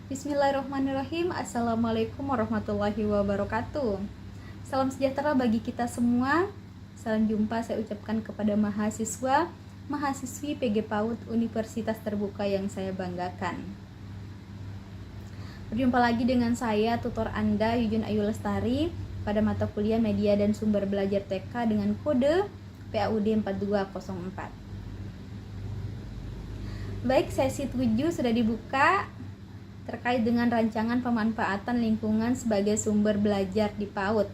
Bismillahirrahmanirrahim. Assalamualaikum warahmatullahi wabarakatuh. Salam sejahtera bagi kita semua. Salam jumpa saya ucapkan kepada mahasiswa, mahasiswi PG PAUD Universitas Terbuka yang saya banggakan. Berjumpa lagi dengan saya, tutor Anda Yujun Ayu Lestari pada mata kuliah Media dan Sumber Belajar TK dengan kode PAUD 4204. Baik, sesi 7 sudah dibuka terkait dengan rancangan pemanfaatan lingkungan sebagai sumber belajar di PAUD.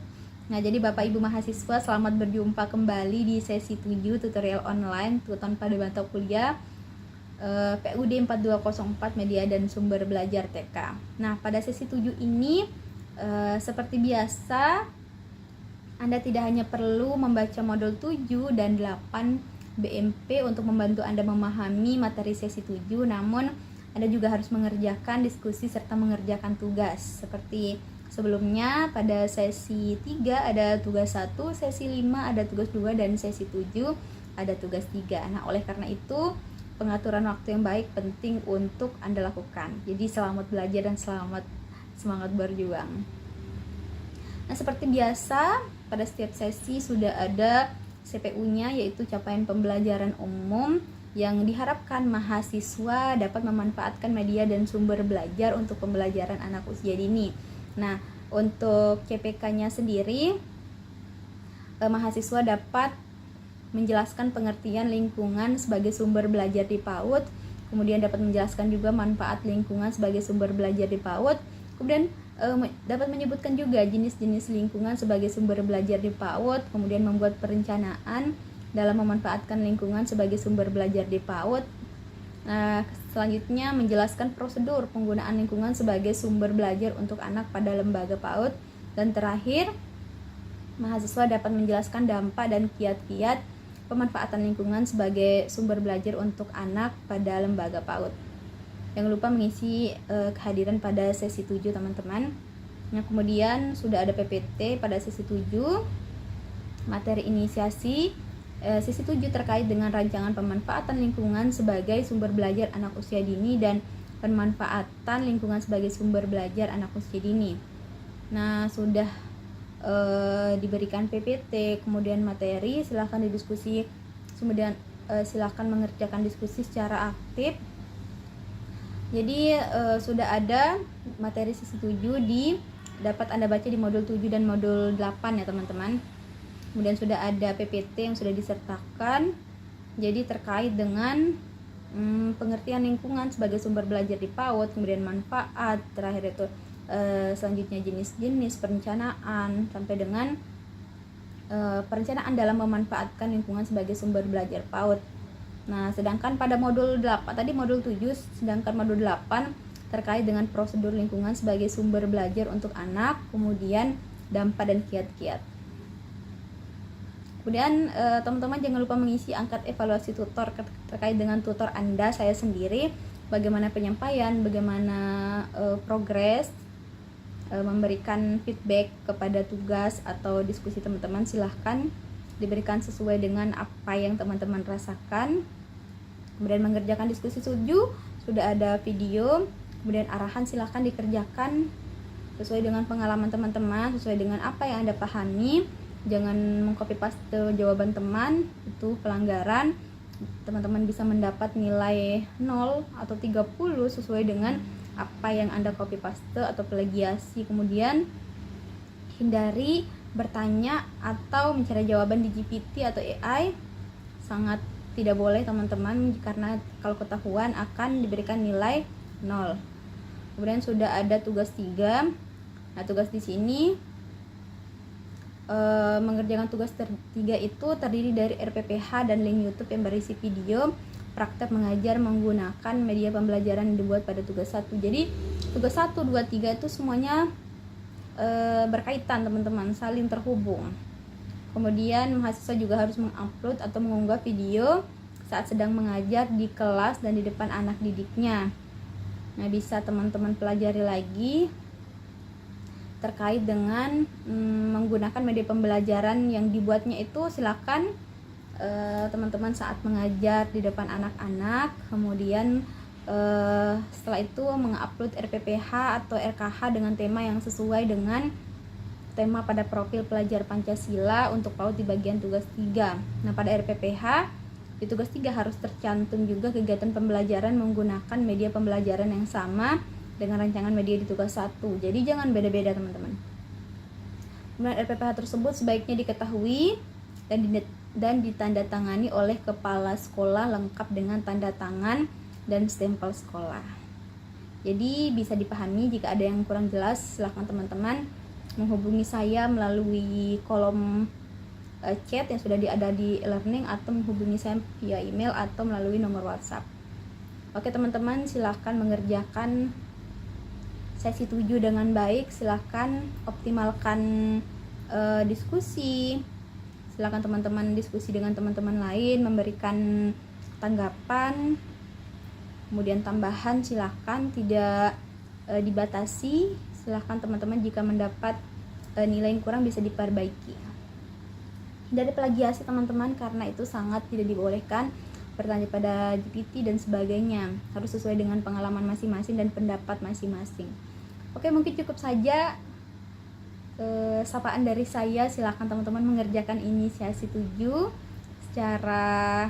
Nah, jadi Bapak Ibu mahasiswa, selamat berjumpa kembali di sesi 7 tutorial online tutoran pada mata kuliah PAUD 4204 Media dan Sumber Belajar TK. Nah, pada sesi 7 ini seperti biasa Anda tidak hanya perlu membaca modul 7 dan 8 BMP untuk membantu Anda memahami materi sesi 7, namun Anda juga harus mengerjakan diskusi serta mengerjakan tugas. Seperti sebelumnya, pada sesi 3 ada tugas 1, sesi 5 ada tugas 2, dan sesi 7 ada tugas 3. Nah, oleh karena itu, pengaturan waktu yang baik penting untuk Anda lakukan. Jadi, selamat belajar dan semangat berjuang. Nah, seperti biasa, pada setiap sesi sudah ada CPU-nya, yaitu capaian pembelajaran umum, yang diharapkan mahasiswa dapat memanfaatkan media dan sumber belajar untuk pembelajaran anak usia dini. Nah, untuk CPK-nya sendiri, mahasiswa dapat menjelaskan pengertian lingkungan sebagai sumber belajar di PAUD, kemudian dapat menjelaskan juga manfaat lingkungan sebagai sumber belajar di PAUD, kemudian dapat menyebutkan juga jenis-jenis lingkungan sebagai sumber belajar di PAUD, kemudian membuat perencanaan dalam memanfaatkan lingkungan sebagai sumber belajar di PAUD. Nah, selanjutnya menjelaskan prosedur penggunaan lingkungan sebagai sumber belajar untuk anak pada lembaga PAUD. Dan terakhir, mahasiswa dapat menjelaskan dampak dan kiat-kiat pemanfaatan lingkungan sebagai sumber belajar untuk anak pada lembaga PAUD. Jangan lupa mengisi kehadiran pada sesi 7, teman-teman. Nah, kemudian sudah ada PPT pada sesi 7, materi inisiasi. Sesi 7 terkait dengan rancangan pemanfaatan lingkungan sebagai sumber belajar anak usia dini dan pemanfaatan lingkungan sebagai sumber belajar anak usia dini. Nah, sudah diberikan PPT, kemudian materi, silahkan didiskusi, kemudian silahkan mengerjakan diskusi secara aktif. Jadi sudah ada materi sesi 7 dapat Anda baca di modul 7 dan modul 8 ya, teman-teman. Kemudian sudah ada PPT yang sudah disertakan, jadi terkait dengan pengertian lingkungan sebagai sumber belajar di PAUD, kemudian manfaat, terakhir itu selanjutnya jenis-jenis perencanaan, sampai dengan perencanaan dalam memanfaatkan lingkungan sebagai sumber belajar PAUD. Nah, sedangkan pada modul 8 tadi modul 7, sedangkan modul 8 terkait dengan prosedur lingkungan sebagai sumber belajar untuk anak, kemudian dampak dan kiat-kiat. Kemudian teman-teman jangan lupa mengisi angkat evaluasi tutor terkait dengan tutor Anda, saya sendiri, bagaimana penyampaian, bagaimana progres, memberikan feedback kepada tugas atau diskusi teman-teman. Silahkan diberikan sesuai dengan apa yang teman-teman rasakan. Kemudian mengerjakan diskusi 7, sudah ada video, kemudian arahan silahkan dikerjakan sesuai dengan pengalaman teman-teman, sesuai dengan apa yang Anda pahami. Jangan mengcopy paste jawaban teman, itu pelanggaran. Teman-teman bisa mendapat nilai 0 atau 30 sesuai dengan apa yang Anda copy paste atau plagiasi. Kemudian hindari bertanya atau mencari jawaban di GPT atau AI, sangat tidak boleh, teman-teman, karena kalau ketahuan akan diberikan nilai 0. Kemudian sudah ada tugas 3. Nah, tugas di sini mengerjakan tugas 3 itu terdiri dari RPPH dan link YouTube yang berisi video praktek mengajar menggunakan media pembelajaran yang dibuat pada tugas 1. Jadi tugas 1, 2, 3 itu semuanya berkaitan, teman-teman, saling terhubung. Kemudian mahasiswa juga harus mengupload atau mengunggah video saat sedang mengajar di kelas dan di depan anak didiknya. Nah, bisa teman-teman pelajari lagi terkait dengan menggunakan media pembelajaran yang dibuatnya itu. Silakan teman-teman saat mengajar di depan anak-anak, kemudian Setelah itu mengupload RPPH atau RKH dengan tema yang sesuai dengan tema pada profil pelajar Pancasila untuk PAUD di bagian tugas 3. Nah, pada RPPH di tugas 3 harus tercantum juga kegiatan pembelajaran menggunakan media pembelajaran yang sama dengan rancangan media di tugas 1. Jadi jangan beda-beda teman-teman. Kemudian RPPH tersebut sebaiknya diketahui dan ditandatangani oleh kepala sekolah lengkap dengan tanda tangan dan stempel sekolah. Jadi bisa dipahami. Jika ada yang kurang jelas, silahkan teman-teman menghubungi saya melalui kolom chat yang sudah ada di e-learning, atau menghubungi saya via email atau melalui nomor WhatsApp. Oke teman-teman, silahkan mengerjakan sesi 7 dengan baik. Silahkan optimalkan diskusi. Silahkan teman-teman diskusi dengan teman-teman lain, memberikan tanggapan, kemudian tambahan silahkan, tidak dibatasi. Silahkan teman-teman jika mendapat nilai yang kurang bisa diperbaiki. Dari plagiasi teman-teman, karena itu sangat tidak dibolehkan bertanya pada GPT dan sebagainya. Harus sesuai dengan pengalaman masing-masing dan pendapat masing-masing. Oke, mungkin cukup saja sapaan dari saya. Silakan teman-teman mengerjakan inisiasi 7 secara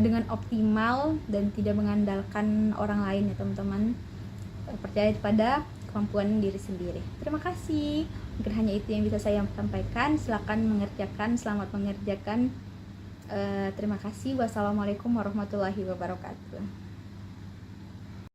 dengan optimal dan tidak mengandalkan orang lain ya teman-teman. Percaya pada kemampuan diri sendiri. Terima kasih. Mungkin hanya itu yang bisa saya sampaikan. Silakan mengerjakan, selamat mengerjakan. Terima kasih. Wassalamualaikum warahmatullahi wabarakatuh.